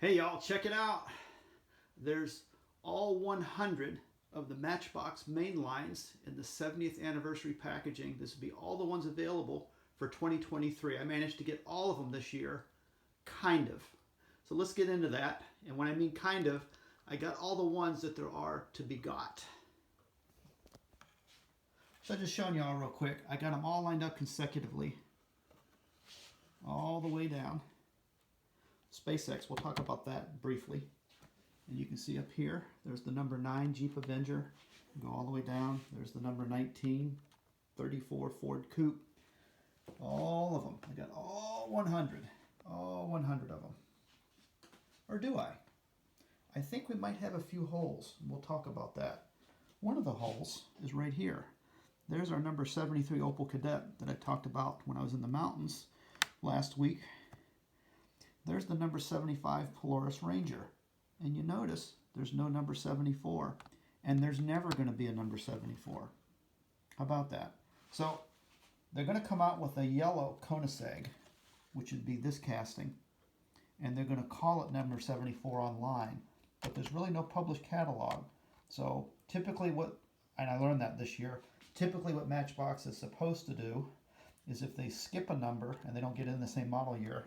Hey y'all, check it out. There's all 100 of the Matchbox mainlines in the 70th anniversary packaging. This will be all the ones available for 2023. I managed to get all of them this year, kind of. So let's get into that. And when I mean kind of, I got all the ones that there are to be got. So I'm just showing you all real quick. I got them all lined up consecutively, all the way down. SpaceX, we'll talk about that briefly. And you can see up here, there's the number 9 Jeep Avenger. Go all the way down. There's the number 19, 34 Ford Coupe. All of them. I got all 100. All 100 of them. Or do I? I think we might have a few holes. We'll talk about that. One of the holes is right here. There's our number 73 Opel Kadett that I talked about when I was in the mountains last week. There's the number 75 Polaris Ranger. And you notice there's no number 74. And there's never going to be a number 74. How about that? So they're going to come out with a yellow Koenigsegg, which would be this casting. And they're going to call it number 74 online. But there's really no published catalog. So typically and I learned that this year, typically what Matchbox is supposed to do is if they skip a number and they don't get in the same model year,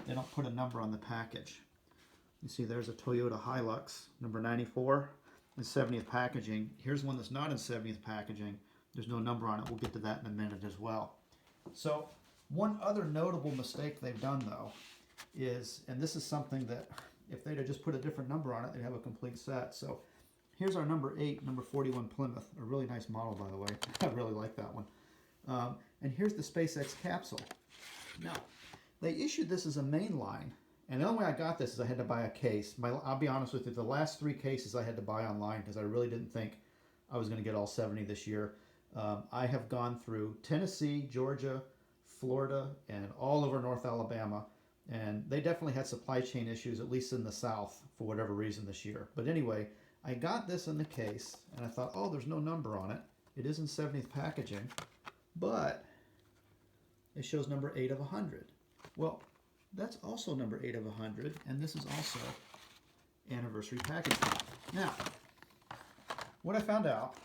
they don't put a number on the package. You see there's a Toyota Hilux, number 94, in 70th packaging. Here's one that's not in 70th packaging. There's no number on it. We'll get to that in a minute as well. So one other notable mistake they've done though is, and this is something that if they'd have just put a different number on it, they'd have a complete set. So here's our number 8, number 41 Plymouth. A really nice model, by the way. I really like that one. And here's the SpaceX capsule. Now, they issued this as a main line, and the only way I got this is I had to buy a case. I'll be honest with you, the last 3 cases I had to buy online because I really didn't think I was going to get all 70 this year. I have gone through Tennessee, Georgia, Florida, and all over North Alabama, and they definitely had supply chain issues, at least in the South, for whatever reason this year. But anyway, I got this in the case, and I thought, oh, there's no number on it. It is in 70th packaging, but it shows number 8 of 100. Well, that's also number 8 of 100, and this is also anniversary packaging. Now, what I found out,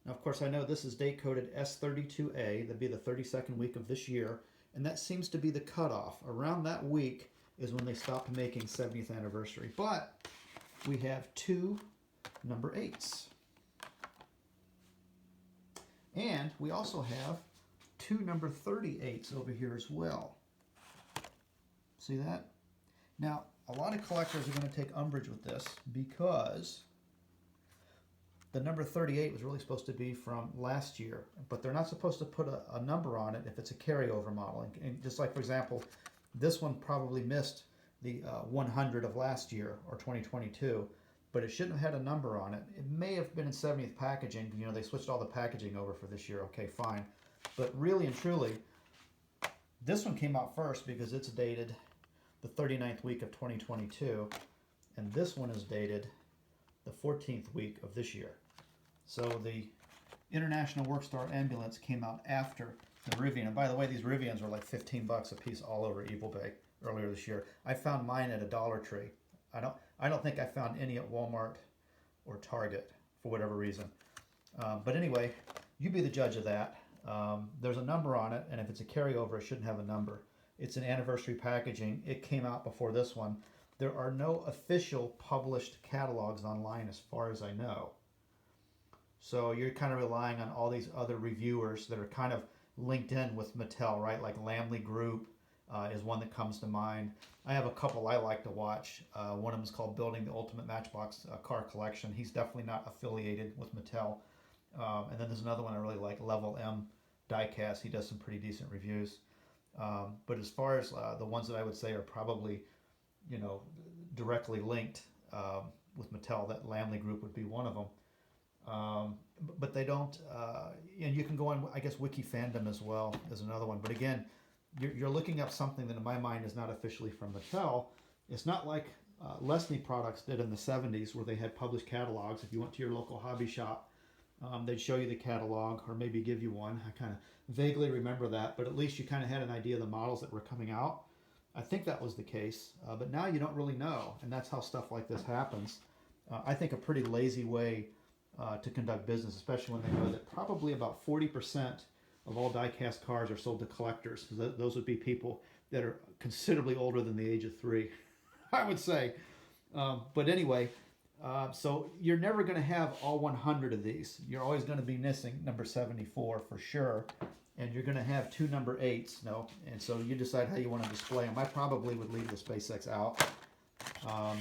now of course I know this is date coded S32A, that'd be the 32nd week of this year, and that seems to be the cutoff. Around that week is when they stopped making 70th anniversary. But we have 2 number 8s. And we also have 2 number 38s over here as well. See that? Now, a lot of collectors are going to take umbrage with this because the number 38 was really supposed to be from last year, but they're not supposed to put a number on it if it's a carryover model. And just like, for example, this one probably missed the 100 of last year or 2022, but it shouldn't have had a number on it. It may have been in 70th packaging. You know, they switched all the packaging over for this year. Okay, fine. But really and truly, this one came out first because it's dated the 39th week of 2022, and this one is dated the 14th week of this year. So the International Workstar Ambulance came out after the Rivian. And by the way, these Rivians were like 15 bucks a piece all over eBay earlier this year. I found mine at a Dollar Tree. I don't think I found any at Walmart or Target for whatever reason. But anyway, you be the judge of that. There's a number on it, and if it's a carryover, it shouldn't have a number. It's an anniversary packaging. It came out before this one. There are no official published catalogs online as far as I know. So you're kind of relying on all these other reviewers that are kind of linked in with Mattel, right? Like Lamley Group is one that comes to mind. I have a couple I like to watch. One of them is called Building the Ultimate Matchbox Car Collection. He's definitely not affiliated with Mattel. And then there's another one I really like, Level M Diecast. He does some pretty decent reviews. But as far as the ones that I would say are probably, you know, directly linked with Mattel, that Lamley Group would be one of them. But they don't, and you can go on, I guess, Wiki Fandom as well as another one. But again, you're looking up something that in my mind is not officially from Mattel. It's not like Lesney Products did in the 70s where they had published catalogs. If you went to your local hobby shop, they'd show you the catalog or maybe give you one. I kind of vaguely remember that, but at least you kind of had an idea of the models that were coming out. I think that was the case, but now you don't really know, and that's how stuff like this happens. I think a pretty lazy way to conduct business, especially when they know that probably about 40% of all die-cast cars are sold to collectors. Those would be people that are considerably older than the age of 3, I would say. But anyway, so you're never going to have all 100 of these. You're always going to be missing number 74 for sure. And you're going to have 2 number 8s, no? And so you decide how you want to display them. I probably would leave the SpaceX out. I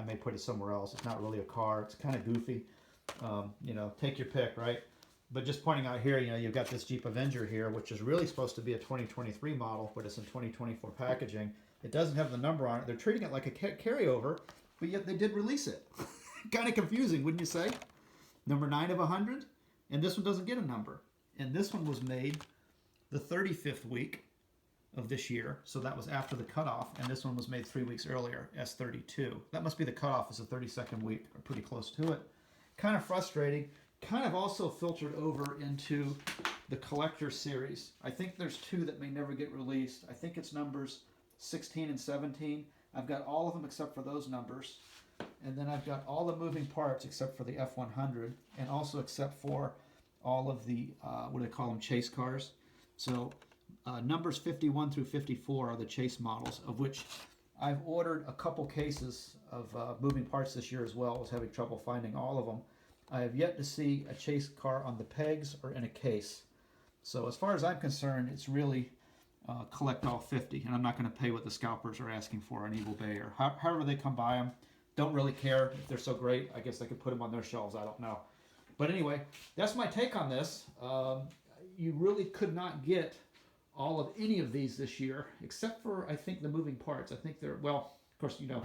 may put it somewhere else. It's not really a car. It's kind of goofy. You know, take your pick, right? But just pointing out here, you know, you've got this Jeep Avenger here, which is really supposed to be a 2023 model, but it's in 2024 packaging. It doesn't have the number on it. They're treating it like a carryover, but yet they did release it. Kind of confusing, wouldn't you say? Number 9 of 100, and this one doesn't get a number. And this one was made the 35th week of this year, so that was after the cutoff, and this one was made 3 weeks earlier, S32. That must be the cutoff, is the 32nd week, or pretty close to it. Kind of frustrating, kind of also filtered over into the collector series. I think there's 2 that may never get released. I think it's numbers 16 and 17. I've got all of them except for those numbers. And then I've got all the moving parts except for the F100, and also except for all of the, what do they call them, chase cars. So numbers 51 through 54 are the chase models, of which I've ordered a couple cases of moving parts this year as well. I was having trouble finding all of them. I have yet to see a chase car on the pegs or in a case. So as far as I'm concerned, it's really collect all 50, and I'm not going to pay what the scalpers are asking for on eBay or however they come by them. Don't really care if they're so great. I guess they could put them on their shelves. I don't know. But anyway, that's my take on this. You really could not get all of any of these this year, except for, I think, the moving parts. I think they're, well, of course, you know,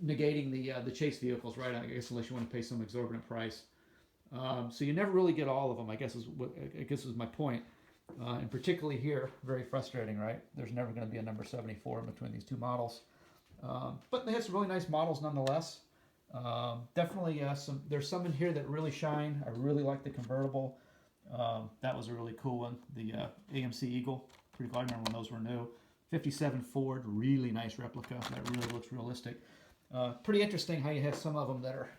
negating the chase vehicles, right? I guess unless you want to pay some exorbitant price. So you never really get all of them, I guess is my point. And particularly here, very frustrating, right? There's never going to be a number 74 in between these 2 models. But they have some really nice models nonetheless. Definitely there's some in here that really shine. I really like the convertible. That was a really cool one. The AMC Eagle. Pretty cool. I remember when those were new. 57 Ford, really nice replica. That really looks realistic. Pretty interesting how you have some of them that are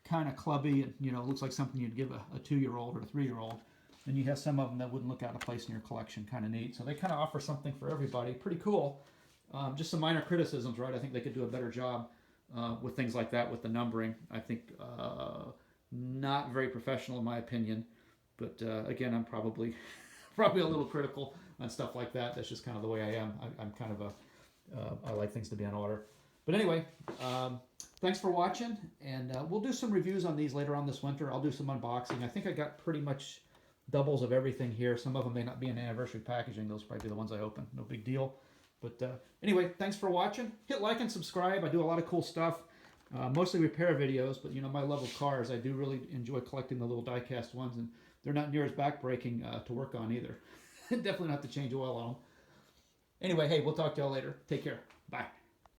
kind of clubby and, you know, looks like something you'd give a 2-year-old or a 3-year-old. And you have some of them that wouldn't look out of place in your collection. Kind of neat. So they kind of offer something for everybody. Pretty cool. Just some minor criticisms, right? I think they could do a better job with things like that, with the numbering. I think not very professional in my opinion. But again, I'm probably a little critical on stuff like that. That's just kind of the way I am. I'm kind of I like things to be in order. But anyway, thanks for watching, and we'll do some reviews on these later on this winter. I'll do some unboxing. I think I got pretty much doubles of everything here. Some of them may not be in anniversary packaging. Those will probably be the ones I open. No big deal. But anyway, thanks for watching. Hit like and subscribe. I do a lot of cool stuff. Mostly repair videos, but you know, my love of cars, I do really enjoy collecting the little die-cast ones, and they're not near as back-breaking to work on either. Definitely not to change oil on them. Anyway, hey, we'll talk to y'all later. Take care. Bye.